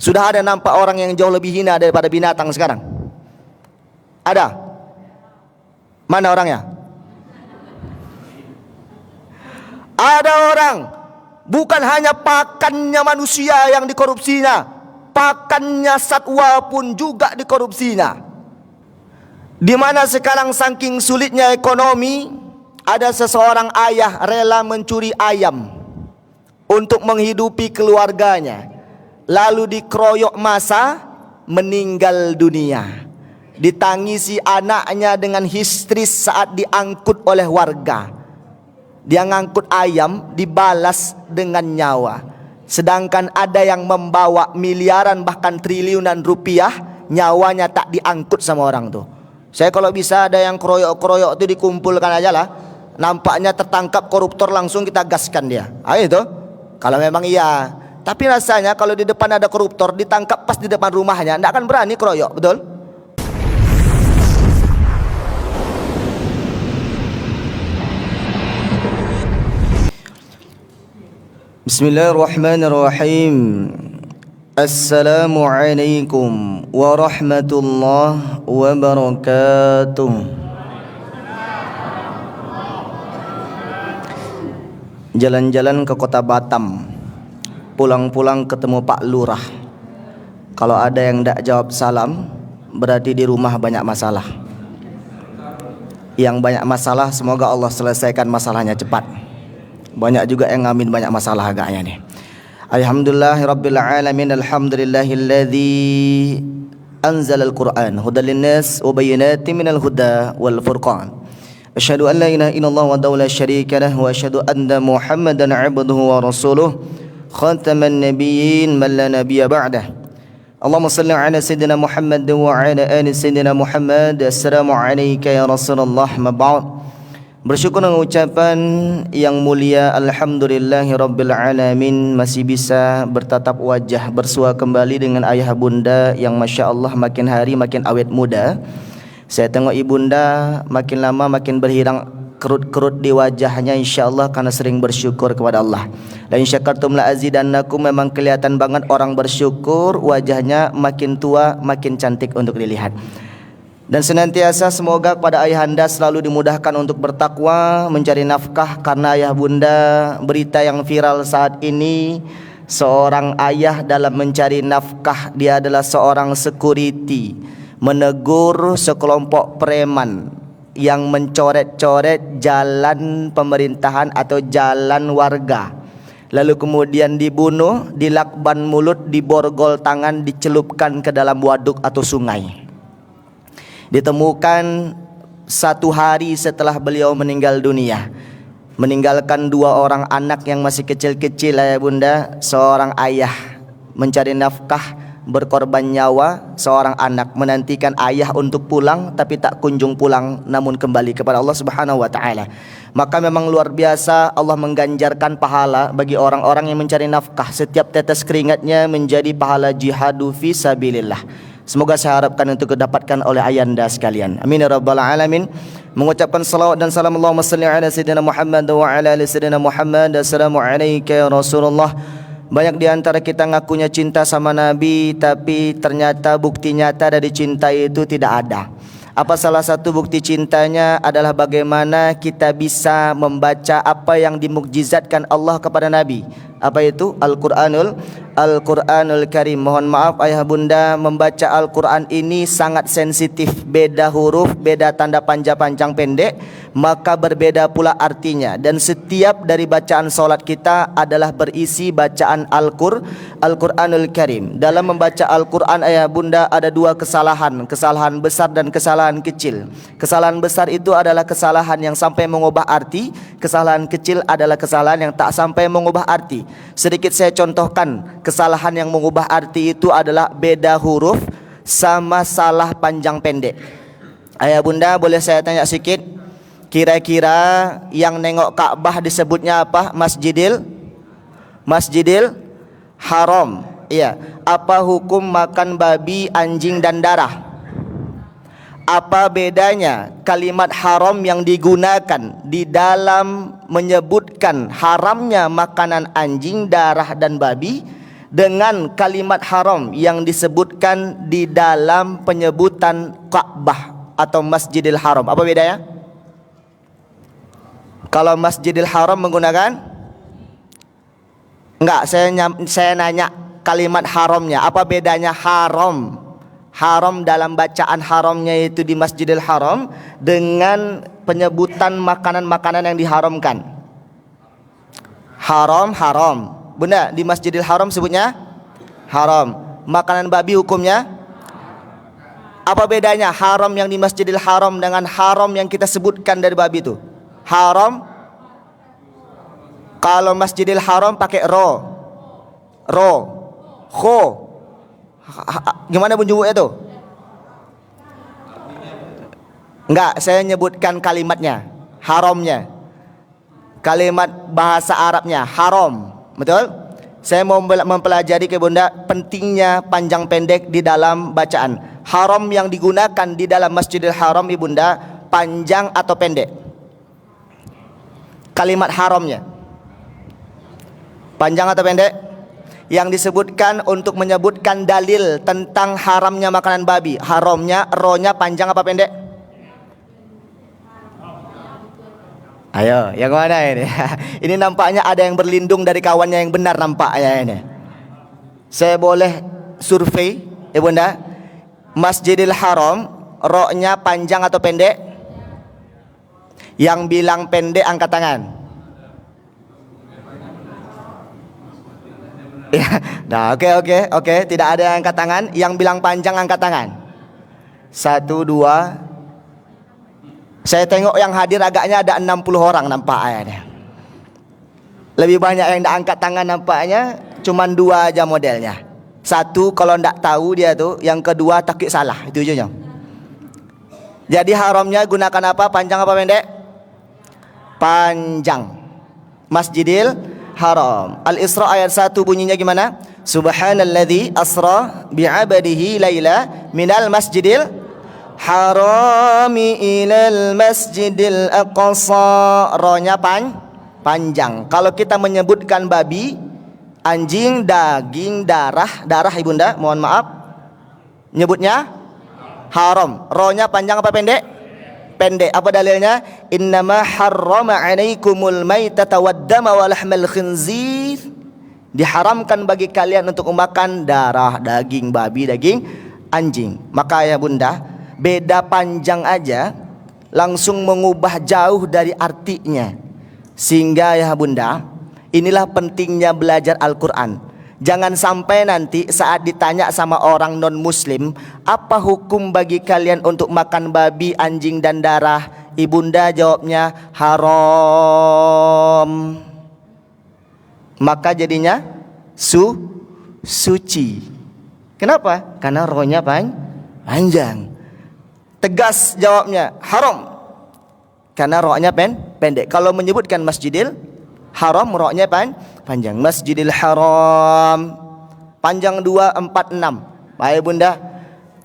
Sudah ada nampak orang yang jauh lebih hina daripada binatang sekarang? Ada? Mana orangnya? Ada orang, bukan hanya pakannya manusia yang dikorupsinya, pakannya satwa pun juga dikorupsinya. Di mana sekarang saking sulitnya ekonomi, ada seseorang ayah rela mencuri ayam untuk menghidupi keluarganya, lalu dikeroyok massa, meninggal dunia. Ditangisi anaknya dengan histeris saat diangkut oleh warga. Dia ngangkut ayam, dibalas dengan nyawa. Sedangkan ada yang membawa miliaran bahkan triliunan rupiah, nyawanya tak diangkut sama orang tuh. Saya kalau bisa ada yang keroyok-keroyok itu dikumpulkan aja lah. Nampaknya tertangkap koruptor, langsung kita gaskan dia. Ayo itu, kalau memang iya. Tapi rasanya kalau di depan ada koruptor, ditangkap pas di depan rumahnya, tidak akan berani keroyok, betul? Bismillahirrahmanirrahim. Assalamualaikum warahmatullahi wabarakatuh. Jalan-jalan ke kota Batam, pulang-pulang ketemu Pak Lurah. Kalau ada yang tidak jawab salam, berarti di rumah banyak masalah. Yang banyak masalah, semoga Allah selesaikan masalahnya cepat. Banyak juga yang ngamin banyak masalah agaknya nih. Alhamdulillahirabbil alamin, alhamdulillahilladzi anzalal Qur'an hudal linnas wa bayyinatin minal huda wal furqan. Asyhadu an la ilaha illallah wa la syarika lah wa asyhadu anna Muhammadan 'abduhu wa rasuluh khataman nabiyyin man la nabiyya ba'dah. Allahumma shalli ala sayyidina Muhammad wa ala ali sayyidina Muhammad. Assalamu alayka ya Rasulullah, ma ba'd. Bersyukur dengan ucapan yang mulia, alhamdulillahirabbil alamin, masih bisa bertatap wajah bersua kembali dengan ayah bunda yang masya Allah makin hari makin awet muda. Saya tengok ibunda makin lama makin berhirang kerut-kerut di wajahnya, insyaallah karena sering bersyukur kepada Allah. La in syakartum la azidannakum, memang kelihatan banget orang bersyukur, wajahnya makin tua makin cantik untuk dilihat. Dan senantiasa semoga kepada ayahanda selalu dimudahkan untuk bertakwa, mencari nafkah, karena ayah bunda berita yang viral saat ini, seorang ayah dalam mencari nafkah, dia adalah seorang security, menegur sekelompok preman yang mencoret-coret jalan pemerintahan atau jalan warga, lalu kemudian dibunuh, dilakban mulut, diborgol tangan, dicelupkan ke dalam waduk atau sungai. Ditemukan 1 hari setelah beliau meninggal dunia, meninggalkan 2 orang anak yang masih kecil-kecil. Ayah bunda, seorang ayah mencari nafkah, berkorban nyawa, seorang anak menantikan ayah untuk pulang tapi tak kunjung pulang, namun kembali kepada Allah Subhanahu wa taala. Maka memang luar biasa Allah mengganjarkan pahala bagi orang-orang yang mencari nafkah. Setiap tetes keringatnya menjadi pahala jihadu fi sabilillah. Semoga saya harapkan untuk didapatkan oleh ayanda sekalian. Amin ya rabbal alamin. Mengucapkan salawat dan salam, Allahumma salli ala sayyidina Muhammad wa ala ali sayyidina Muhammad. Assalamu alayka ya Rasulullah. Banyak di antara kita ngakunya cinta sama Nabi, tapi ternyata bukti nyata dari cinta itu tidak ada. Apa salah satu bukti cintanya adalah bagaimana kita bisa membaca apa yang dimukjizatkan Allah kepada Nabi. Apa itu? Al-Quranul Karim. Mohon maaf ayah bunda, membaca Al-Quran ini sangat sensitif. Beda huruf, beda tanda panjang pendek, maka berbeda pula artinya. Dan setiap dari bacaan solat kita adalah berisi bacaan Al-Quranul Karim. Dalam membaca Al-Quran ayah bunda ada 2 kesalahan. Kesalahan besar dan kesalahan kecil. Kesalahan besar itu adalah kesalahan yang sampai mengubah arti. Kesalahan kecil adalah kesalahan yang tak sampai mengubah arti. Sedikit saya contohkan. Kesalahan yang mengubah arti itu adalah beda huruf sama salah panjang pendek. Ayah bunda, boleh saya tanya sedikit? Kira-kira yang nengok Ka'bah disebutnya apa? Masjidil Haram. Iya. Apa hukum makan babi, anjing dan darah? Apa bedanya kalimat haram yang digunakan di dalam menyebutkan haramnya makanan anjing, darah dan babi dengan kalimat haram yang disebutkan di dalam penyebutan Ka'bah atau Masjidil Haram? Apa bedanya? Kalau Masjidil Haram menggunakan, enggak, saya nanya kalimat haramnya. Apa bedanya haram? Haram dalam bacaan haramnya itu di Masjidil Haram dengan penyebutan makanan-makanan yang diharamkan. Haram, haram. Bunda, di Masjidil Haram sebutnya haram. Makanan babi hukumnya apa bedanya haram yang di Masjidil Haram dengan haram yang kita sebutkan dari babi itu? Haram, kalau Masjidil Haram pakai ro, kho. Gimana bunyi itu? Enggak, saya nyebutkan kalimatnya, haramnya. Kalimat bahasa Arabnya haram. Betul? Saya mau mempelajari ke Bunda pentingnya panjang pendek di dalam bacaan. Haram yang digunakan di dalam Masjidil Haram Ibunda panjang atau pendek? Kalimat haramnya panjang atau pendek? Yang disebutkan untuk menyebutkan dalil tentang haramnya makanan babi, haramnya ro-nya panjang apa pendek? Ayo, yang mana ini? Ini nampaknya ada yang berlindung dari kawannya yang benar nampaknya ini. Saya boleh survei, Bunda. Masjidil Haram, ro-nya panjang atau pendek? Yang bilang pendek angkat tangan. Ya, nah, oke, tidak ada yang angkat tangan. Yang bilang panjang angkat tangan. 1, 2. Saya tengok yang hadir agaknya ada 60 orang nampaknya. Lebih banyak yang tidak angkat tangan nampaknya. Cuman 2 aja modelnya. 1 kalau tidak tahu dia tuh, yang kedua takik salah. Itu ujungnya. Jadi haramnya gunakan apa? Panjang apa pendek? Panjang. Masjidil Haram. Al-Isra ayat 1 bunyinya gimana? Subhanalladzi asra bi'abadihi laila minal masjidil harami ilal masjidil aqsa. Ro-nya panjang. Kalau kita menyebutkan babi, anjing, daging, darah Ibunda, mohon maaf, nyebutnya haram. Ro-nya panjang apa pendek? Pendek. Apa dalilnya? Innama harrama 'alaikumul maitata waddama wa lahmal khinzir. Diharamkan bagi kalian untuk memakan darah, daging babi, daging anjing. Maka ya Bunda, beda panjang aja langsung mengubah jauh dari artinya. Sehingga ya Bunda, inilah pentingnya belajar Al-Quran. Jangan sampai nanti saat ditanya sama orang non-muslim, apa hukum bagi kalian untuk makan babi, anjing dan darah? Ibunda jawabnya haram. Maka jadinya suci. Kenapa? Karena rohnya panjang. Tegas jawabnya haram. Karena rohnya pendek. Kalau menyebutkan Masjidil Haram, rohnya panjang. Masjidil Haram panjang 2, 4, 6. Baik Bunda,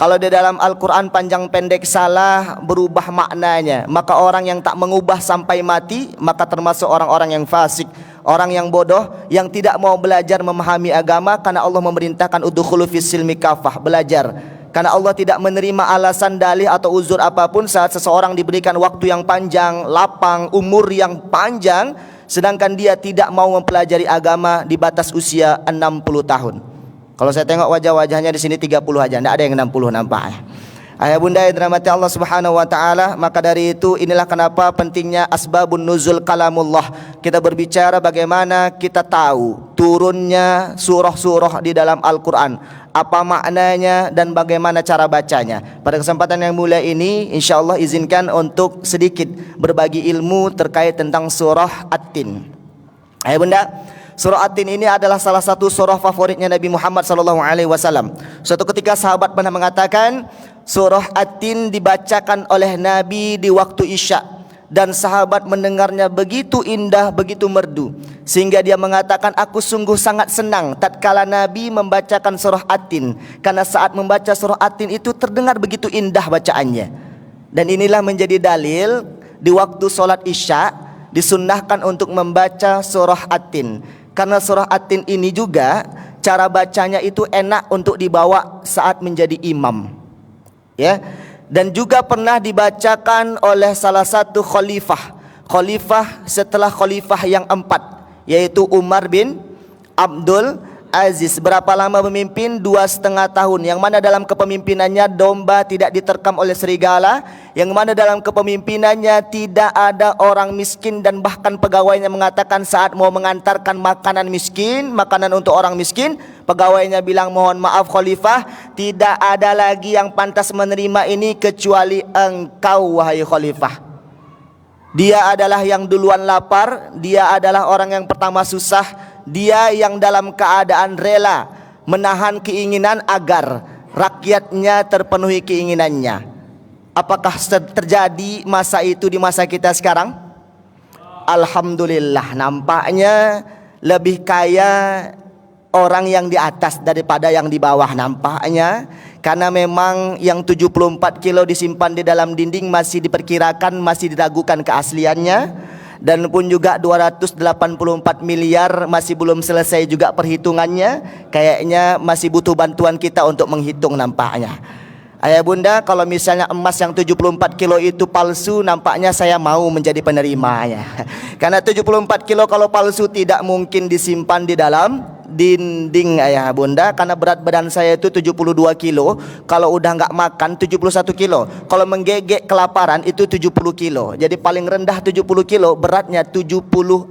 kalau di dalam Al-Quran panjang pendek salah berubah maknanya, maka orang yang tak mengubah sampai mati, maka termasuk orang-orang yang fasik, orang yang bodoh, yang tidak mau belajar memahami agama. Karena Allah memerintahkan udkhulu fis silmi kafah, belajar. Karena Allah tidak menerima alasan, dalih atau uzur apapun saat seseorang diberikan waktu yang panjang, lapang, umur yang panjang, sedangkan dia tidak mau mempelajari agama di batas usia 60 tahun. Kalau saya tengok wajah-wajahnya di sini 30 aja, tidak ada yang 60 nampaknya. Ayah bunda yang dirahmati Allah Subhanahu wa taala, maka dari itu inilah kenapa pentingnya asbabun nuzul kalamullah. Kita berbicara bagaimana kita tahu turunnya surah-surah di dalam Al-Qur'an, apa maknanya dan bagaimana cara bacanya. Pada kesempatan yang mulia ini insyaallah izinkan untuk sedikit berbagi ilmu terkait tentang surah At-Tin. Ayah bunda, surah At-Tin ini adalah salah satu surah favoritnya Nabi Muhammad SAW. Suatu ketika sahabat pernah mengatakan, surah At-Tin dibacakan oleh Nabi di waktu Isya, dan sahabat mendengarnya begitu indah, begitu merdu, sehingga dia mengatakan, aku sungguh sangat senang tatkala Nabi membacakan surah At-Tin, karena saat membaca surah At-Tin itu terdengar begitu indah bacaannya. Dan inilah menjadi dalil di waktu solat Isya disunnahkan untuk membaca surah At-Tin. Karena surah At-Tin ini juga cara bacanya itu enak untuk dibawa saat menjadi imam. Ya. Dan juga pernah dibacakan oleh salah satu khalifah setelah khalifah yang 4, yaitu Umar bin Abdul Aziz. Berapa lama memimpin? 2,5 tahun. Yang mana dalam kepemimpinannya domba tidak diterkam oleh serigala, yang mana dalam kepemimpinannya tidak ada orang miskin, dan bahkan pegawainya mengatakan saat mau mengantarkan makanan untuk orang miskin, pegawainya bilang, mohon maaf khalifah, tidak ada lagi yang pantas menerima ini kecuali engkau wahai khalifah. Dia adalah yang duluan lapar, dia adalah orang yang pertama susah, dia yang dalam keadaan rela menahan keinginan agar rakyatnya terpenuhi keinginannya. Apakah terjadi masa itu di masa kita sekarang? Alhamdulillah, nampaknya lebih kaya orang yang di atas daripada yang di bawah nampaknya. Karena memang yang 74 kilo disimpan di dalam dinding masih diperkirakan, masih diragukan keasliannya. Dan pun juga 284 miliar masih belum selesai juga perhitungannya. Kayaknya masih butuh bantuan kita untuk menghitung nampaknya. Ayah bunda, kalau misalnya emas yang 74 kilo itu palsu, nampaknya saya mau menjadi penerimanya. Karena 74 kilo kalau palsu tidak mungkin disimpan di dalam dinding ayah bunda. Karena berat badan saya itu 72 kilo. Kalau udah nggak makan 71 kilo. Kalau menggegek kelaparan itu 70 kilo. Jadi paling rendah 70 kilo, beratnya 74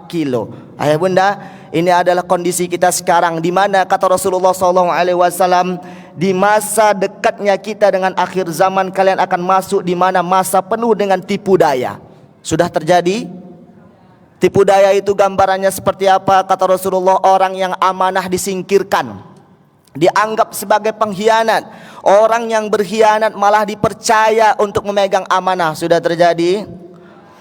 kilo. Ayah bunda, ini adalah kondisi kita sekarang, di mana kata Rasulullah SAW, di masa dekatnya kita dengan akhir zaman, kalian akan masuk di mana masa penuh dengan tipu daya. Sudah terjadi? Tipu daya itu gambarannya seperti apa? Kata Rasulullah, orang yang amanah disingkirkan, dianggap sebagai pengkhianat. Orang yang berkhianat malah dipercaya untuk memegang amanah. Sudah terjadi?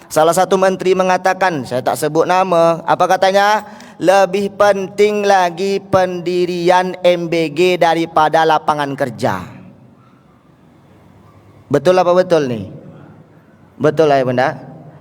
Salah satu menteri mengatakan, saya tak sebut nama, apa katanya? Lebih penting lagi pendirian MBG daripada lapangan kerja. Betul apa betul nih? Betul lah ya bunda.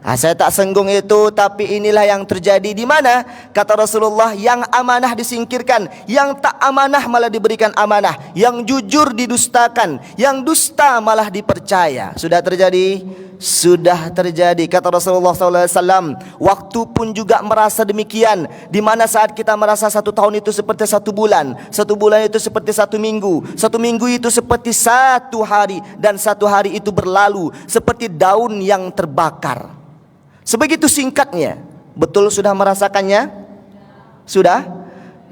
Saya tak senggung itu, tapi inilah yang terjadi, di mana kata Rasulullah, yang amanah disingkirkan, yang tak amanah malah diberikan amanah, yang jujur didustakan, yang dusta malah dipercaya. Sudah terjadi? Sudah terjadi. Kata Rasulullah SAW, waktu pun juga merasa demikian, di mana saat kita merasa 1 tahun itu seperti 1 bulan, 1 bulan itu seperti 1 minggu, 1 minggu itu seperti 1 hari, dan 1 hari itu berlalu seperti daun yang terbakar. Sebegitu singkatnya. Betul sudah merasakannya? Sudah?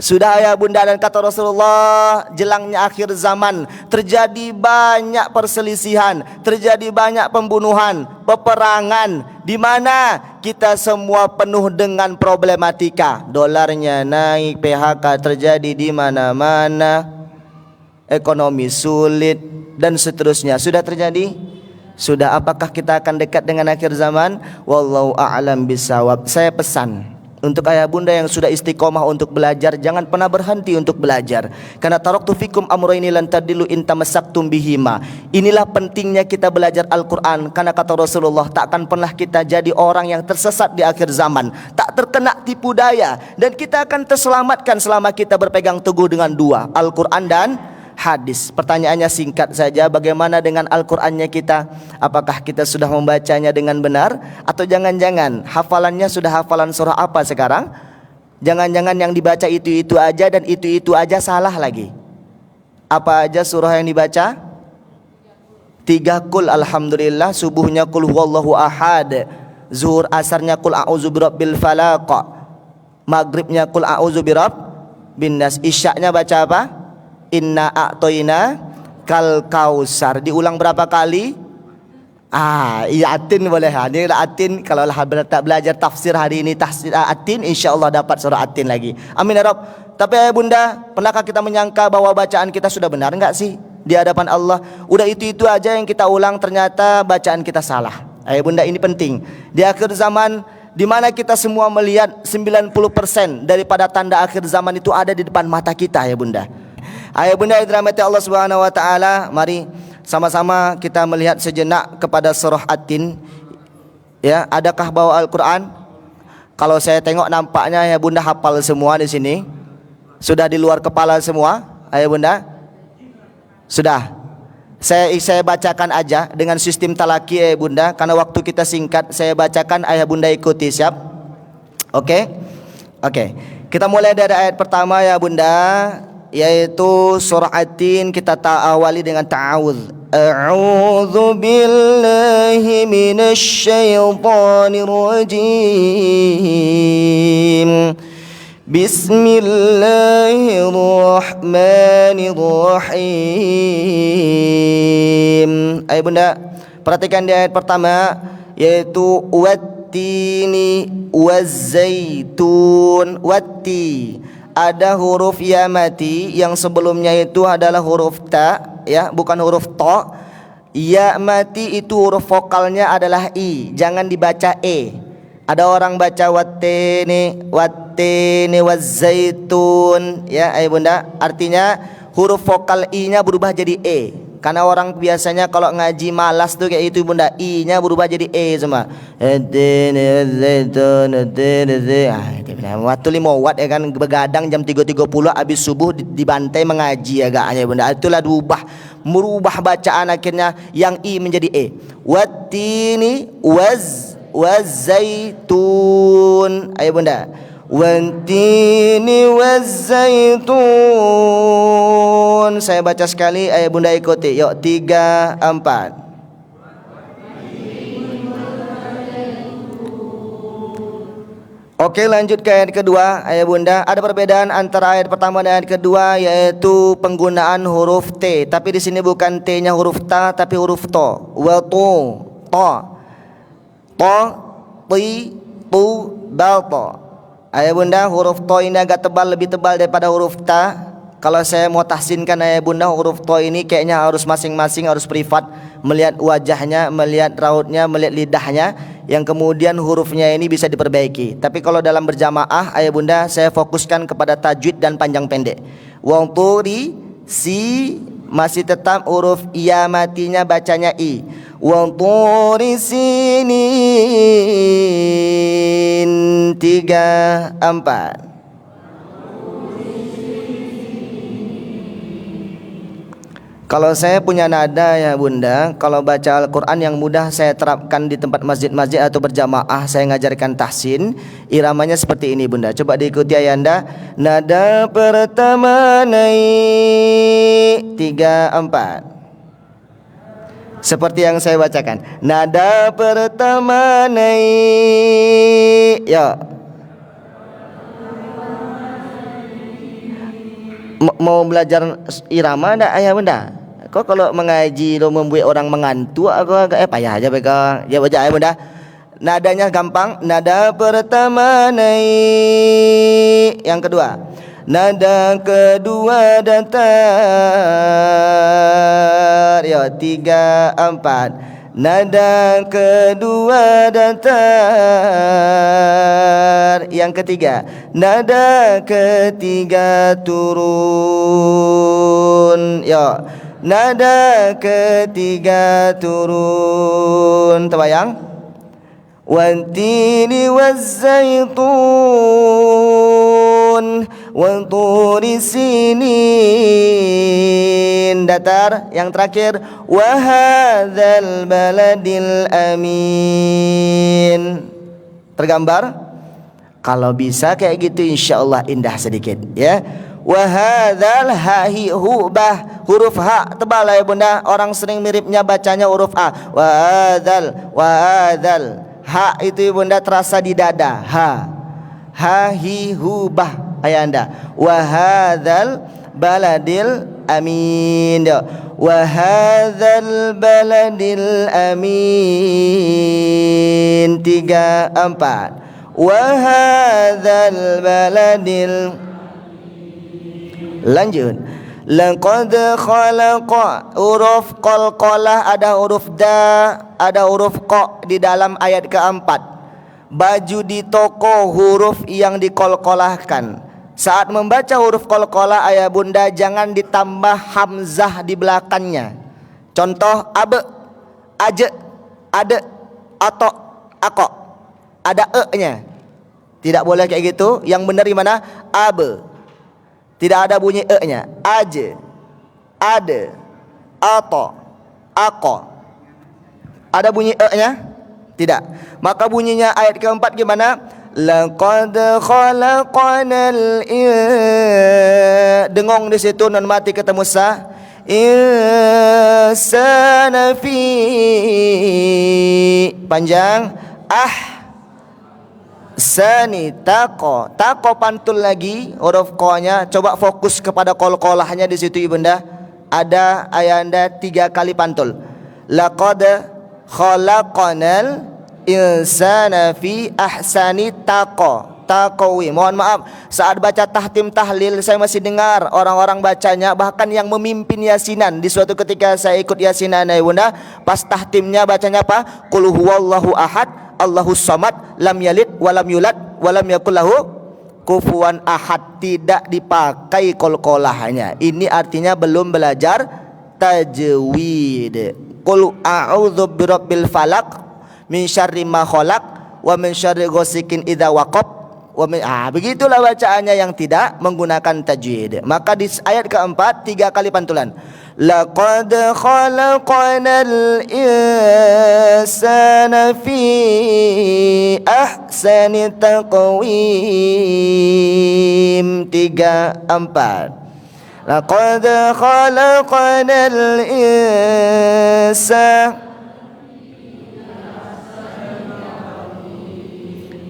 Sudah ya bunda. Dan kata Rasulullah, jelangnya akhir zaman terjadi banyak perselisihan, terjadi banyak pembunuhan, peperangan, di mana kita semua penuh dengan problematika. Dolarnya naik, PHK terjadi di mana-mana, ekonomi sulit, dan seterusnya. Sudah terjadi? Sudah. Apakah kita akan dekat dengan akhir zaman? Wallahu a'lam bisawab. Saya pesan untuk ayah bunda yang sudah istiqomah untuk belajar, jangan pernah berhenti untuk belajar. Karena taraktu fikum amrayni lan tadillu in tamassaktum bihima. Inilah pentingnya kita belajar Al-Quran. Karena kata Rasulullah, tak akan pernah kita jadi orang yang tersesat di akhir zaman, tak terkena tipu daya, dan kita akan terselamatkan selama kita berpegang teguh dengan 2, Al-Quran dan hadis. Pertanyaannya singkat saja, bagaimana dengan Al-Qur'annya kita? Apakah kita sudah membacanya dengan benar? Atau jangan-jangan hafalannya sudah hafalan surah apa sekarang? Jangan-jangan yang dibaca itu-itu aja, dan itu-itu aja salah lagi. Apa aja surah yang dibaca? 3 kul, alhamdulillah. Subuhnya kul huwallahu ahad, zuhur asarnya kul a'udzu birabbil falaq, maghribnya kul a'udzu birabbin nas, isyaknya baca apa? Inna a'toina kal kausar. Diulang berapa kali? Iya atin boleh. Ini atin. Kalau tak belajar tafsir hari ini tafsir atin, insyaAllah dapat surah atin lagi. Amin ya Rabb. Tapi ayah bunda, pernahkah kita menyangka bahwa bacaan kita sudah benar? Enggak sih? Di hadapan Allah udah itu-itu aja yang kita ulang, ternyata bacaan kita salah. Ayah bunda, ini penting. Di akhir zaman, di mana kita semua melihat 90% daripada tanda akhir zaman itu ada di depan mata kita ayah bunda. Ayah bunda yang dirahmati Allah Subhanahu wa taala, mari sama-sama kita melihat sejenak kepada surah At-Tin. Ya, adakah bawa Al-Qur'an? Kalau saya tengok nampaknya ya bunda hafal semua di sini. Sudah di luar kepala semua, ayah bunda? Sudah. Saya bacakan aja dengan sistem talaki ayah bunda, karena waktu kita singkat. Saya bacakan, ayah bunda ikuti, siap? Oke? Oke. Kita mulai dari ayat pertama ya bunda, yaitu surah At-Tin. Kita awali dengan ta'awudz. A'udzu billahi minasy syaithanir rajim. Bismillahirrahmanirrahim. Ayo bunda, perhatikan di ayat pertama, yaitu wattini wazzaitun. Watti, ada huruf ya mati yang sebelumnya itu adalah huruf ta, ya, bukan huruf to. Ya mati itu huruf vokalnya adalah i, jangan dibaca e. Ada orang baca wattini wazzaitun, ya ayah bunda, artinya huruf vokal i-nya berubah jadi e. Karena orang biasanya kalau ngaji malas tuh kayak itu bunda, i-nya berubah jadi e semua. Waktu 5 watt ya kan, begadang jam 3.30 habis subuh dibantai mengaji ya gak ayah bunda. Itulah merubah bacaan, akhirnya yang i menjadi e. Wattini wazzaitun, ayo bunda. Wattini wazzaitun. Saya baca sekali, ayo bunda ikuti. Yuk, 3, 4. Oke, lanjut ke ayat kedua, ayah bunda. Ada perbedaan antara ayat pertama dan ayat kedua, yaitu penggunaan huruf T. Tapi di sini bukan T-nya huruf ta, tapi huruf to. Wa to, ti, tu, dal, to. Ayah bunda, huruf to ini agak tebal, lebih tebal daripada huruf ta. Kalau saya mau tahsinkan ayah bunda, huruf to ini kayaknya harus masing-masing harus privat, melihat wajahnya, melihat rautnya, melihat lidahnya, yang kemudian hurufnya ini bisa diperbaiki. Tapi kalau dalam berjamaah ayah bunda, saya fokuskan kepada tajwid dan panjang pendek. Wong turi si masih tetap huruf iya matinya bacanya i. Wong turi sinin, 3, 4. Kalau saya punya nada ya bunda, kalau baca Al-Quran yang mudah saya terapkan di tempat masjid-masjid atau berjamaah, saya ngajarkan tahsin. Iramanya seperti ini bunda, coba diikuti ayanda. Nada pertama naik, 3, 4. Seperti yang saya bacakan. Nada pertama naik. Ya. Mau belajar irama enggak ayah bunda? Kok kalau mengaji lo membuat orang mengantuk, aku agak payah aja pegang. Ya baca ayah bunda. Nadanya gampang. Nada pertama naik. Yang kedua, nada kedua datar. Ya, 3, 4. Nada kedua datar. Yang ketiga, nada ketiga turun. Ya, nada ketiga turun. Terbayang? Wattini wazzaitun wa turi sinin. Datar. Yang terakhir, wa hadzal baladil amin. Tergambar? Kalau bisa kayak gitu insyaallah indah sedikit ya. Wa hadzal hahi hubah, huruf ha tebal ya bunda. Orang sering miripnya bacanya huruf a. Wa hadzal ha itu bunda terasa di dada. Ha hi hubah ayanda. Wa hadzal baladil amin. Wa hadzal baladil amin. 3, 4. Wa hadzal baladil. Lanjut. Laqad khalaqa, huruf qalqalah, ada huruf da, ada huruf qa di dalam ayat keempat. Baju di toko huruf yang dikolkolahkan. Saat membaca huruf qalqalah ayah bunda jangan ditambah hamzah di belakangnya. Contoh abe, aje, ade, ato, ako. Ada e-nya. Tidak boleh kayak gitu. Yang benar gimana? Abe, Tidak ada bunyi e-nya. Aje, ade, ato, ako. Ada bunyi e-nya? Tidak. Maka bunyinya ayat keempat gimana? Laqad khalaqanal dengong di situ, nun mati ketemu sa. Insana fi panjang sani tako pantul lagi huruf ko-nya. Coba fokus kepada kol-kolahnya di situ ibunda. Ada ayanda 3 kali pantul. Laqad khalaqanal insana fi ahsani taqwi. Mohon maaf, saat baca tahtim tahlil saya masih dengar orang-orang bacanya, bahkan yang memimpin yasinan. Di suatu ketika saya ikut yasinan ya bunda, pas tahtimnya bacanya apa? Qul huwallahu ahad, Allahus samad, lam yalid walam yulad walam yakul lahu kufuwan ahad. Tidak dipakai kol-kolahnya. Ini artinya belum belajar tajwid. Qul a'udzu birabbil falaq min syarri ma khalaq wa min syarri ghasikin idza waqab wa min begitulah bacaannya yang tidak menggunakan tajwid. Maka di ayat keempat 3 kali pantulan. Laqad khalaqanal insana fi ahsani taqwim. 3, 4. Laqad khalaqanal insana.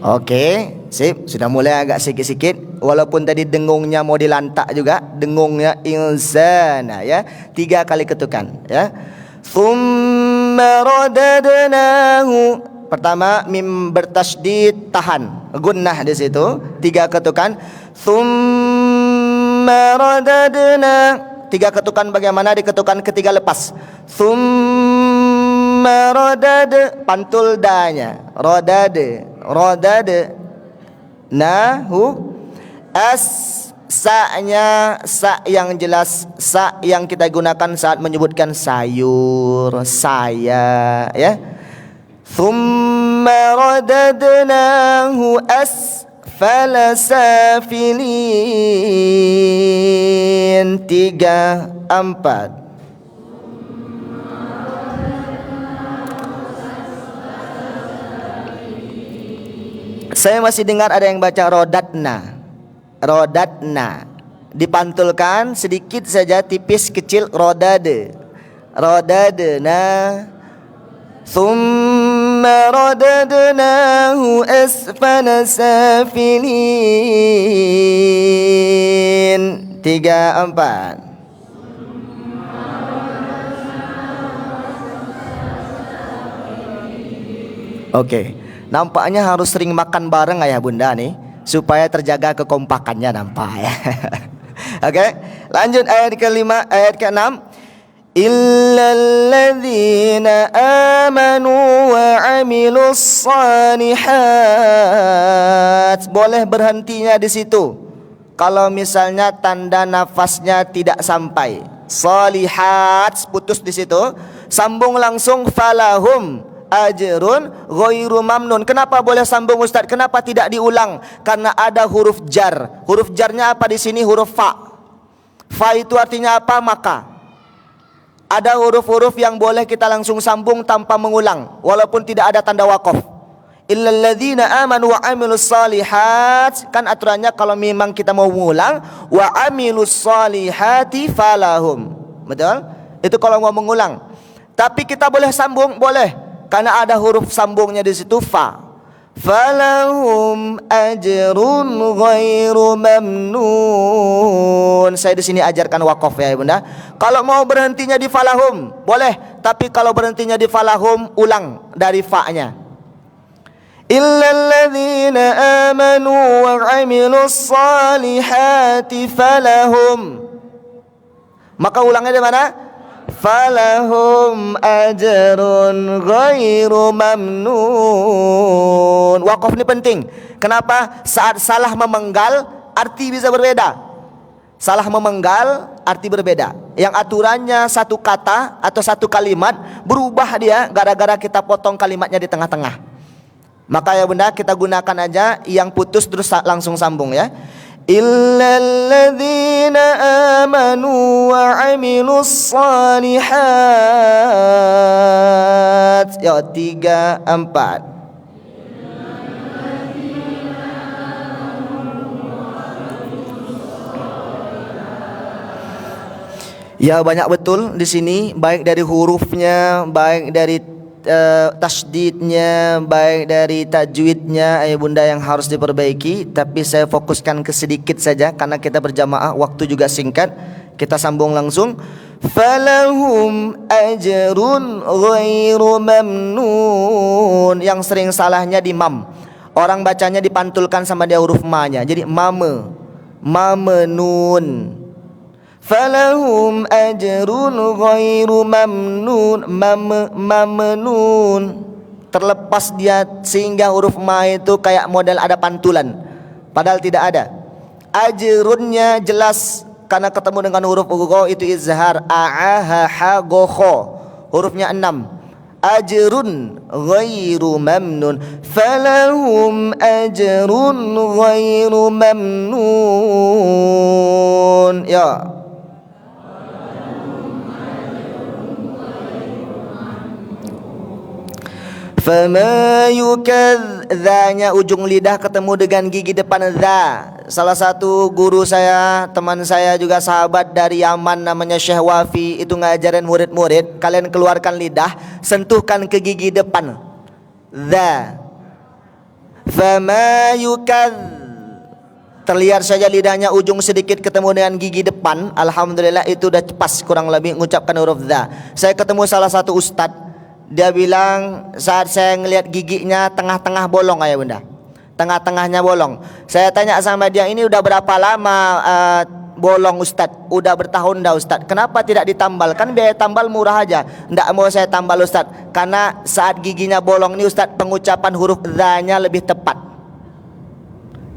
Oke, sip, sudah mulai agak sikit-sikit. Walaupun tadi dengungnya mau dilantak juga, dengungnya insana ya. 3 kali ketukan ya. Tsumma radadnahu. Pertama mim bertasydid tahan, gunnah di situ, 3 ketukan. Tsumma radadna. 3 ketukan bagaimana diketukan ketiga lepas. Tsumma radad, pantul da-nya. Radad nahu sa-nya sa yang jelas, sa yang kita gunakan saat menyebutkan sayur, saya ya. Thumma radadnahu asfala safilin. 3, 4. Saya masih dengar ada yang baca rodatna. Dipantulkan sedikit saja, tipis kecil, rodadna. Thumma radadnahu asfala safilin. 3, 4. Oke. Nampaknya harus sering makan bareng ayah bunda nih, supaya terjaga kekompakannya nampak ya. Oke, lanjut ayat ke-5, ayat ke-6. Illalladzina amanu wa amilus salihat. Boleh berhentinya di situ kalau misalnya tanda nafasnya tidak sampai. Salihat putus di situ, sambung langsung falahum ajrun ghairu mamnun. Kenapa boleh sambung Ustaz? Kenapa tidak diulang? Karena ada huruf jar. Huruf jarnya apa di sini? Huruf fa. Fa itu artinya apa? Maka. Ada huruf-huruf yang boleh kita langsung sambung tanpa mengulang, walaupun tidak ada tanda waqaf. Illalladzina amanu wa amilus salihat. Kan aturannya kalau memang kita mau mengulang, wa amilus salihati falahum. Betul? Itu kalau mau mengulang. Tapi kita boleh sambung, boleh. Karena ada huruf sambungnya di situ fa. Falahum ajrun ghairu mamnun. Saya di sini ajarkan waqaf ya bunda. Kalau mau berhentinya di falahum boleh, tapi kalau berhentinya di falahum ulang dari fa-nya. Illalladzina amanu wa amilus salihati falahum. Maka ulangnya di mana? Falahum ajrun ghairu mamnun. Waqaf ini penting. Kenapa? Saat salah memenggal arti bisa berbeda. Salah memenggal arti berbeda. Yang aturannya satu kata atau satu kalimat berubah dia gara-gara kita potong kalimatnya di tengah-tengah. Maka ya bunda, kita gunakan aja yang putus terus langsung sambung ya. Illal ladzina amanu wa 'amilus shalihat. Ya, 3, 4. Ya, banyak betul di sini, baik dari hurufnya, baik dari tasydidnya, baik dari tajwidnya, ayah bunda, yang harus diperbaiki. Tapi saya fokuskan ke sedikit saja karena kita berjamaah, waktu juga singkat. Kita sambung langsung. Falahum ajrun ghairu mamnun. Yang sering salahnya di mam, orang bacanya dipantulkan sama dia huruf ma-nya, jadi mame, mamenun. Falahum ajrun ghairu mamnun, mamnun, terlepas dia sehingga huruf ma itu kayak model ada pantulan, padahal tidak ada. Ajrunnya jelas karena ketemu dengan huruf gho itu izhar, a ha ha go kho, hurufnya 6. Ajrun ghairu mamnun, falahum ajrun ghairu mamnun. Ya, fama yukadzanya ujung lidah ketemu dengan gigi depan dza. Salah satu guru saya, teman saya juga sahabat dari Yaman, namanya Syekh Wafi, itu ngajarin murid-murid, kalian keluarkan lidah, sentuhkan ke gigi depan dza. Fama yukadz, terlihat saja lidahnya ujung sedikit ketemu dengan gigi depan, alhamdulillah itu udah pas kurang lebih mengucapkan huruf dza. Saya ketemu salah satu ustadz, dia bilang saat saya ngelihat giginya tengah-tengah bolong, ayah bunda, tengah-tengahnya bolong. Saya tanya sama dia, ini udah berapa lama bolong Ustadz? Udah bertahun dah Ustadz. Kenapa tidak ditambal? Kan biaya tambal murah aja. Nggak mau saya tambal Ustadz, karena saat giginya bolong ini Ustadz, pengucapan huruf dza-nya lebih tepat.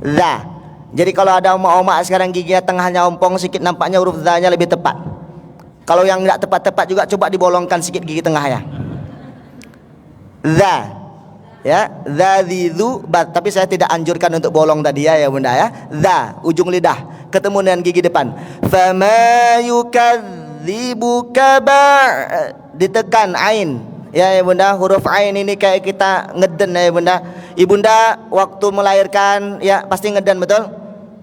Dza. Jadi kalau ada oma-oma sekarang giginya tengahnya ompong sedikit, nampaknya huruf dza-nya lebih tepat. Kalau yang nggak tepat-tepat juga coba dibolongkan sedikit gigi tengahnya. Dza, ya, dzadzu, tapi saya tidak anjurkan untuk bolong tadi ya bunda ya. Dza, ujung lidah ketemu dengan gigi depan. Fama yukadzibuka ditekan ain. Ya bunda, huruf ain ini kayak kita ngeden ya bunda. Ibunda waktu melahirkan ya pasti ngeden, betul?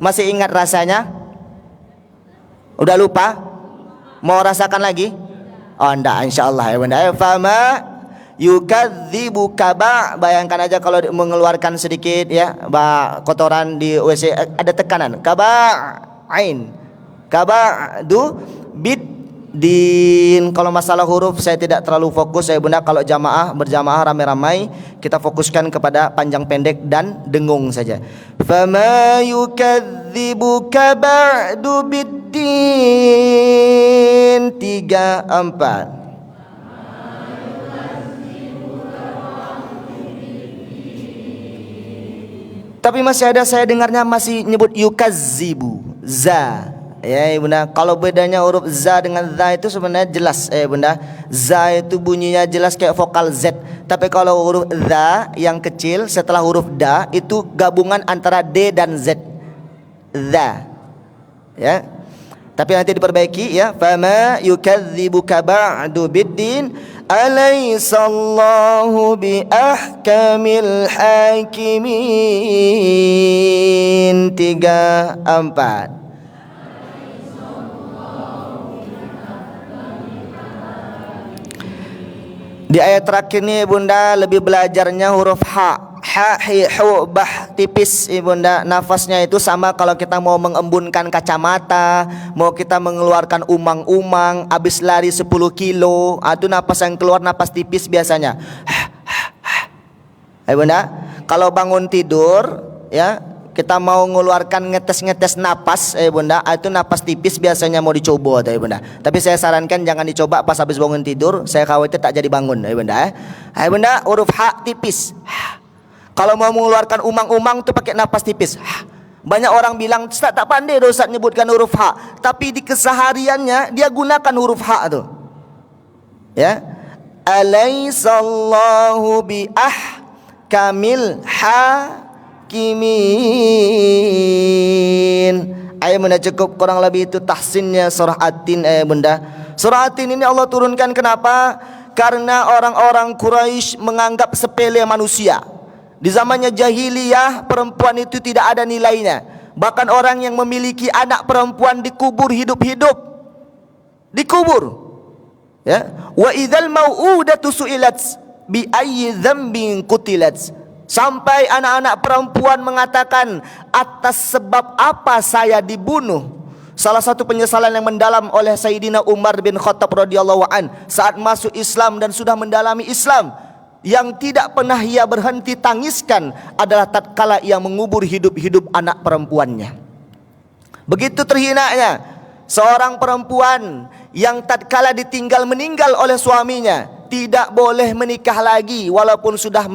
Masih ingat rasanya? Udah lupa? Mau rasakan lagi? Oh enggak, insyaallah ya bunda. Fama yukadzibuka, bayangkan aja kalau mengeluarkan sedikit ya kotoran di WC, ada tekanan, kaba ain, kaba du bid din. Kalau masalah huruf saya tidak terlalu fokus ya bunda. Kalau berjamaah ramai-ramai, kita fokuskan kepada panjang pendek dan dengung saja. Fama yukadzibuka ba'du biddin. 3, 4. Tapi masih ada saya dengarnya masih nyebut yukadzibu, za. Ya bunda, kalau bedanya huruf za dengan za itu sebenarnya jelas ya bunda. Za itu bunyinya jelas kayak vokal Z. Tapi kalau huruf za yang kecil setelah huruf da itu gabungan antara D dan Z. Za. Ya. Tapi nanti diperbaiki ya. Fama yukadzibuka ba'du biddin. Alaisallahu bi ahkamil hakimin. 3, 4. Di ayat terakhir ini bunda lebih belajarnya huruf ha, hi, hu, bah, tipis bunda. Nafasnya itu sama kalau kita mau mengembunkan kacamata, mau kita mengeluarkan umang-umang, habis lari 10 kilo, itu napas yang keluar napas tipis biasanya. Bunda, kalau bangun tidur ya, kita mau mengeluarkan ngetes napas bunda, itu napas tipis biasanya mau dicoba bunda. Tapi saya sarankan jangan dicoba pas habis bangun tidur, saya khawatir tak jadi bangun bunda. Bunda, huruf ha tipis. Kalau mau mengeluarkan umang-umang tuh pakai napas tipis. Banyak orang bilang Ustaz tak pandai Ustaz nyebutkan huruf ha, tapi di kesehariannya dia gunakan huruf ha tuh. Ya. Alaisallahu bi kamil hakimin. Ayat bunda cukup kurang lebih itu tahsinnya surah At-Tin ayat bunda. Surah At-Tin ini Allah turunkan kenapa? Karena orang-orang Quraisy menganggap sepele manusia. Di zamannya jahiliyah perempuan itu tidak ada nilainya. Bahkan orang yang memiliki anak perempuan dikubur hidup-hidup. Dikubur. Ya. Wa idzal mau'udatu su'ilat bi ayyi dzambin qutilat. Sampai anak-anak perempuan mengatakan, atas sebab apa saya dibunuh? Salah satu penyesalan yang mendalam oleh Sayyidina Umar bin Khattab radhiyallahu an saat masuk Islam dan sudah mendalami Islam, yang tidak pernah ia berhenti tangiskan adalah tatkala ia mengubur hidup-hidup anak perempuannya. Begitu terhinanya seorang perempuan yang tatkala ditinggal meninggal oleh suaminya, tidak boleh menikah lagi walaupun sudah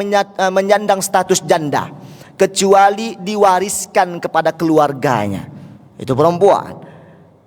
menyandang status janda, kecuali diwariskan kepada keluarganya. Itu perempuan.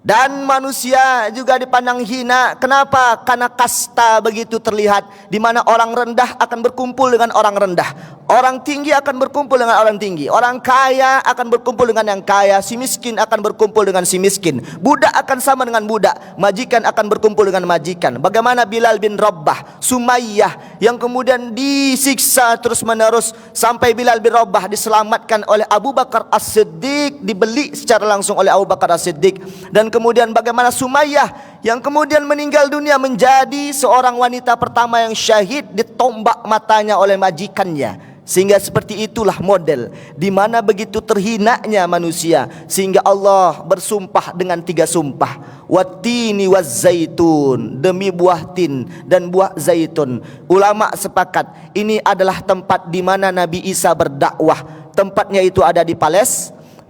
Dan manusia juga dipandang hina. Kenapa? Karena kasta begitu terlihat, di mana orang rendah akan berkumpul dengan orang rendah, orang tinggi akan berkumpul dengan orang tinggi, orang kaya akan berkumpul dengan yang kaya, si miskin akan berkumpul dengan si miskin, budak akan sama dengan budak, majikan akan berkumpul dengan majikan. Bagaimana Bilal bin Rabah, Sumayyah yang kemudian disiksa terus menerus sampai Bilal bin Rabah diselamatkan oleh Abu Bakar As-Siddiq, dibeli secara langsung oleh Abu Bakar As-Siddiq. Dan kemudian bagaimana Sumayyah yang kemudian meninggal dunia menjadi seorang wanita pertama yang syahid, ditombak matanya oleh majikannya. Sehingga seperti itulah model di mana begitu terhinanya manusia, sehingga Allah bersumpah dengan 3 sumpah. Wattini wazzaitun, demi buah tin dan buah zaitun. Ulama sepakat ini adalah tempat di mana Nabi Isa berdakwah. Tempatnya itu ada di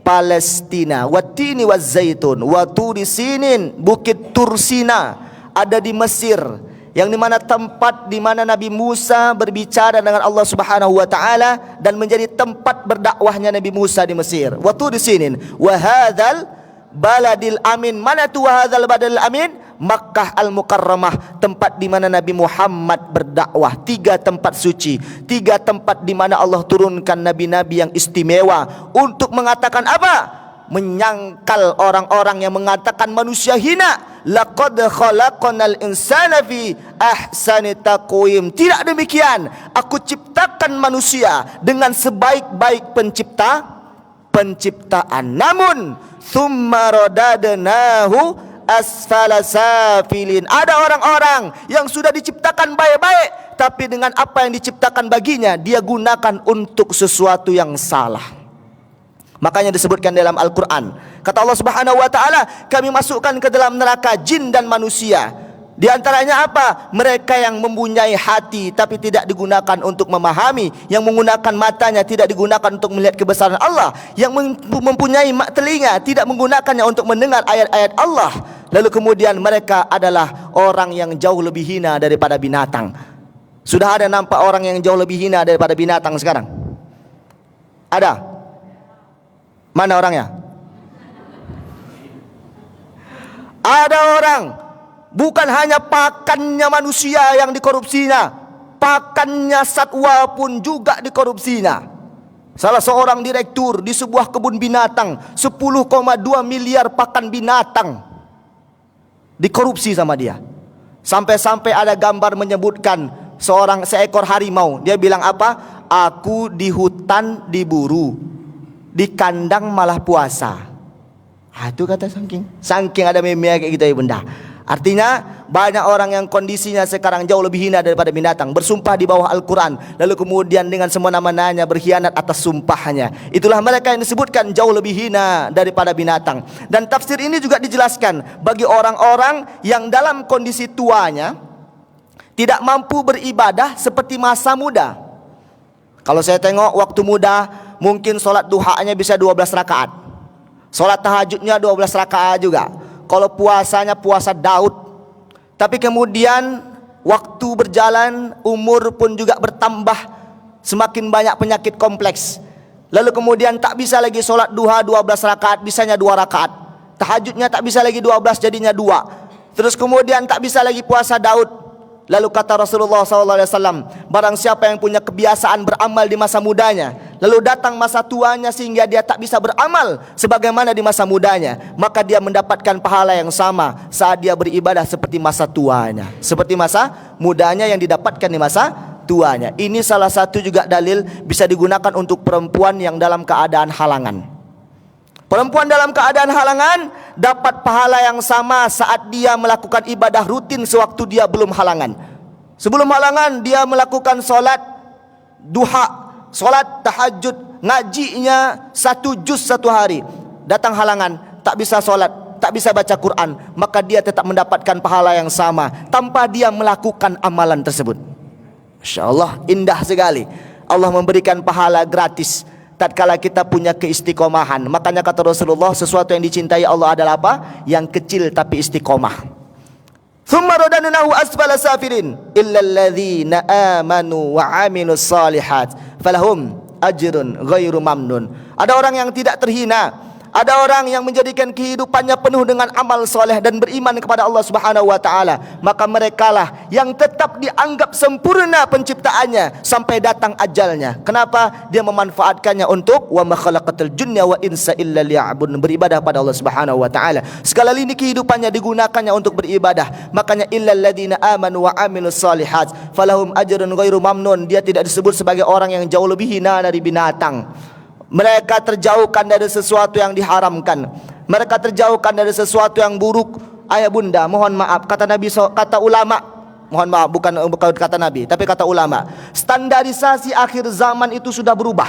Palestina. Wattini wazzaitun wa turi sinin, bukit Tursina ada di Mesir, yang dimana tempat dimana Nabi Musa berbicara dengan Allah Subhanahu wa taala dan menjadi tempat berdakwahnya Nabi Musa di Mesir. Wa turi sinin wa hadzal baladil amin. Mana tu wa hadzal baladil amin? Makkah Al-Mukarramah, tempat di mana Nabi Muhammad berdakwah. 3 tempat suci, 3 tempat di mana Allah turunkan nabi-nabi yang istimewa untuk mengatakan apa? Menyangkal orang-orang yang mengatakan manusia hina. Laqad khalaqnal insana fi ahsani taqwim. Tidak demikian, aku ciptakan manusia dengan sebaik-baik penciptaan. Namun thumma radadnahu asfala safilin. Ada orang-orang yang sudah diciptakan baik-baik, tapi dengan apa yang diciptakan baginya dia gunakan untuk sesuatu yang salah. Makanya disebutkan dalam Al-Quran, kata Allah Subhanahu wa ta'ala, kami masukkan ke dalam neraka jin dan manusia. Di antaranya apa? Mereka yang mempunyai hati tapi tidak digunakan untuk memahami, yang menggunakan matanya tidak digunakan untuk melihat kebesaran Allah, yang mempunyai telinga tidak menggunakannya untuk mendengar ayat-ayat Allah. Lalu kemudian mereka adalah orang yang jauh lebih hina daripada binatang. Sudah ada nampak orang yang jauh lebih hina daripada binatang sekarang? Ada? Mana orangnya? Ada orang, bukan hanya pakannya manusia yang dikorupsinya, pakannya satwa pun juga dikorupsinya. Salah seorang direktur di sebuah kebun binatang, 10,2 miliar pakan binatang dikorupsi sama dia. Sampai-sampai ada gambar menyebutkan seekor harimau. Dia bilang apa? Aku di hutan diburu, di kandang malah puasa. Itu kata saking ada meme kayak gitu ya bunda. Artinya banyak orang yang kondisinya sekarang jauh lebih hina daripada binatang, bersumpah di bawah Al-Quran, lalu kemudian dengan semena-menanya berkhianat atas sumpahnya. Itulah mereka yang disebutkan jauh lebih hina daripada binatang. Dan tafsir ini juga dijelaskan bagi orang-orang yang dalam kondisi tuanya tidak mampu beribadah seperti masa muda. Kalau saya tengok waktu muda, mungkin sholat duhanya bisa 12 rakaat, sholat tahajudnya 12 rakaat juga. Kalau puasanya puasa Daud. Tapi kemudian waktu berjalan, umur pun juga bertambah, semakin banyak penyakit kompleks. Lalu kemudian tak bisa lagi sholat duha 12 rakaat, bisanya 2 rakaat. Tahajudnya tak bisa lagi 12, jadinya 2. Terus kemudian tak bisa lagi puasa Daud. Lalu kata Rasulullah SAW, barang siapa yang punya kebiasaan beramal di masa mudanya, lalu datang masa tuanya sehingga dia tak bisa beramal sebagaimana di masa mudanya, maka dia mendapatkan pahala yang sama saat dia beribadah seperti masa tuanya, seperti masa mudanya yang didapatkan di masa tuanya. Ini salah satu juga dalil bisa digunakan untuk perempuan yang dalam keadaan halangan. Perempuan dalam keadaan halangan dapat pahala yang sama saat dia melakukan ibadah rutin sewaktu dia belum halangan. Sebelum halangan dia melakukan solat duha, solat tahajud, ngajinya 1 juz 1 hari. Datang halangan, tak bisa solat, tak bisa baca Quran, maka dia tetap mendapatkan pahala yang sama tanpa dia melakukan amalan tersebut. Masya Allah, indah sekali. Allah memberikan pahala gratis tatkala kita punya keistiqomahan. Makanya kata Rasulullah, sesuatu yang dicintai Allah adalah apa? Yang kecil tapi istiqomah. Thumma radadnahu asfala safilin illal ladzina amanu wa amilus solihat falahum ajrun ghairu mamnun. Ada orang yang tidak terhina, ada orang yang menjadikan kehidupannya penuh dengan amal soleh dan beriman kepada Allah Subhanahu wa taala, maka merekalah yang tetap dianggap sempurna penciptaannya sampai datang ajalnya. Kenapa? Dia memanfaatkannya untuk wa ma khalaqatul jinna wa insa illa liya'budun, beribadah pada Allah Subhanahu wa taala. Segala lini kehidupannya digunakannya untuk beribadah. Makanya illal ladzina amanu wa amilus solihat falahum ajrun ghairu mamnun. Dia tidak disebut sebagai orang yang jauh lebih hina dari binatang. Mereka terjauhkan dari sesuatu yang diharamkan. Mereka terjauhkan dari sesuatu yang buruk. Ayah bunda, mohon maaf, kata Nabi, kata ulama, mohon maaf, bukan kata Nabi, tapi kata ulama, standarisasi akhir zaman itu sudah berubah.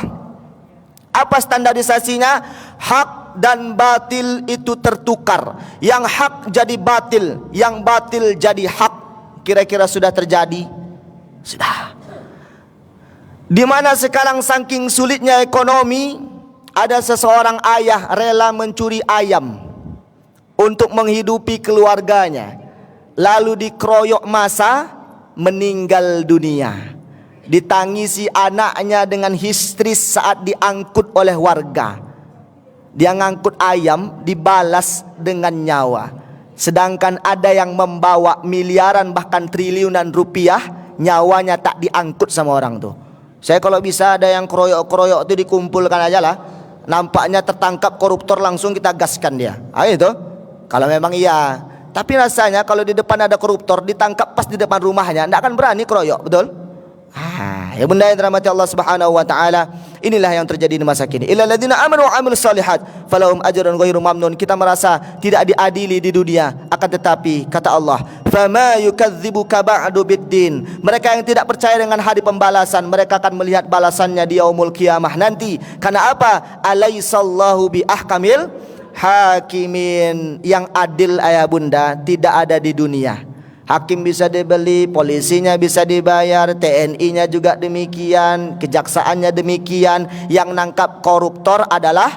Apa standarisasinya? Hak dan batil itu tertukar. Yang hak jadi batil, yang batil jadi hak. Kira-kira sudah terjadi? Sudah. Di mana sekarang saking sulitnya ekonomi, ada seseorang ayah rela mencuri ayam untuk menghidupi keluarganya, lalu dikeroyok massa, meninggal dunia. Ditangisi anaknya dengan histeris saat diangkut oleh warga. Dia ngangkut ayam, dibalas dengan nyawa. Sedangkan ada yang membawa miliaran bahkan triliunan rupiah, nyawanya tak diangkut sama orang tuh. Saya kalau bisa ada yang keroyok-keroyok itu dikumpulkan aja lah. Nampaknya tertangkap koruptor, langsung kita gaskan dia. Ayo itu. Kalau memang iya. Tapi rasanya kalau di depan ada koruptor, ditangkap pas di depan rumahnya, tidak akan berani keroyok, betul? Ya bunda yang dirahmati Allah Subhanahu wa taala, inilah yang terjadi di masa kini. Illal ladzina amanu wa amilus solihat falahum ajrun ghairu mamnun. Kita merasa tidak diadili di dunia, akan tetapi kata Allah, fama yukadzibuka ba'du biddin. Mereka yang tidak percaya dengan hari pembalasan, mereka akan melihat balasannya di yaumul qiyamah nanti. Karena apa? Alaisallahu bi ahkamil hakimin. Yang adil ayah bunda tidak ada di dunia. Hakim bisa dibeli, polisinya bisa dibayar, TNI-nya juga demikian, kejaksaannya demikian. Yang nangkap koruptor adalah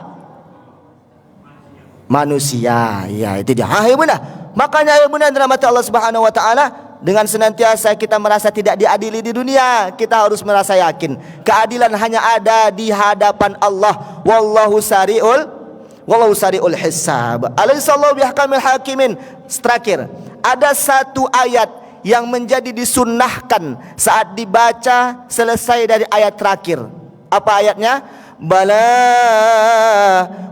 manusia. Ya itu dia. Ya bunda. Makanya ya bunda dirahmati Allah Subhanahu wa taala, dengan senantiasa kita merasa tidak diadili di dunia, kita harus merasa yakin keadilan hanya ada di hadapan Allah. Wallahu sari'ul hisab. Alaihissallahu bihkamil hakimin. Terakhir, ada satu ayat yang menjadi disunnahkan saat dibaca selesai dari ayat terakhir. Apa ayatnya? Bala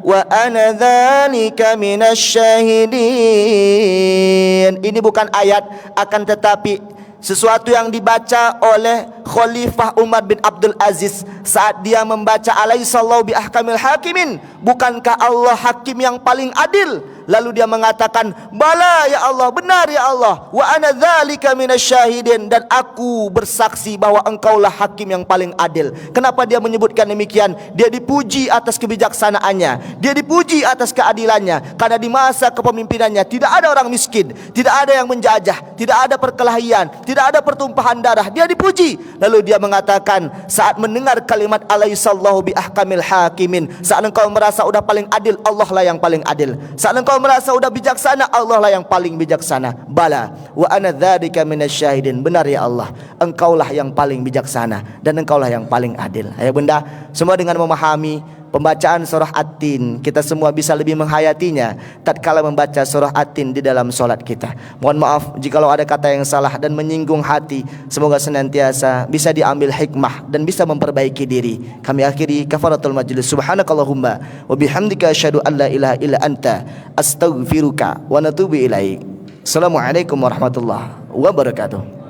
wa ana dzalika minasyahidin. Ini bukan ayat, akan tetapi sesuatu yang dibaca oleh Khalifah Umar bin Abdul Aziz saat dia membaca alaihissallahu bi ahkamil hakimin. Bukankah Allah hakim yang paling adil? Lalu dia mengatakan, bala ya Allah, benar ya Allah, wa ana dzalika minasyahidin, dan aku bersaksi bahwa engkaulah hakim yang paling adil. Kenapa dia menyebutkan demikian? Dia dipuji atas kebijaksanaannya, dia dipuji atas keadilannya, karena di masa kepemimpinannya tidak ada orang miskin, tidak ada yang menjajah, tidak ada perkelahian, tidak ada pertumpahan darah. Dia dipuji. Lalu dia mengatakan, saat mendengar kalimat alaihissallahu bi ahkamil hakimin, saat engkau merasa udah paling adil, Allah lah yang paling adil. Saat engkau merasa udah bijaksana, Allah lah yang paling bijaksana. Bala wa ana dzalika minasyahidin. Benar ya Allah, engkaulah yang paling bijaksana dan engkaulah yang paling adil. Ayo bunda, semua dengan memahami pembacaan surah At-Tin, kita semua bisa lebih menghayatinya tatkala membaca surah At-Tin di dalam solat kita. Mohon maaf jikalau ada kata yang salah dan menyinggung hati. Semoga senantiasa bisa diambil hikmah dan bisa memperbaiki diri. Kami akhiri kafaratul majlis. Subhanakallahumma wa bihamdika asyhadu an la ilaha illa anta astaghfiruka wa natubu ilaik. Assalamualaikum warahmatullahi wabarakatuh.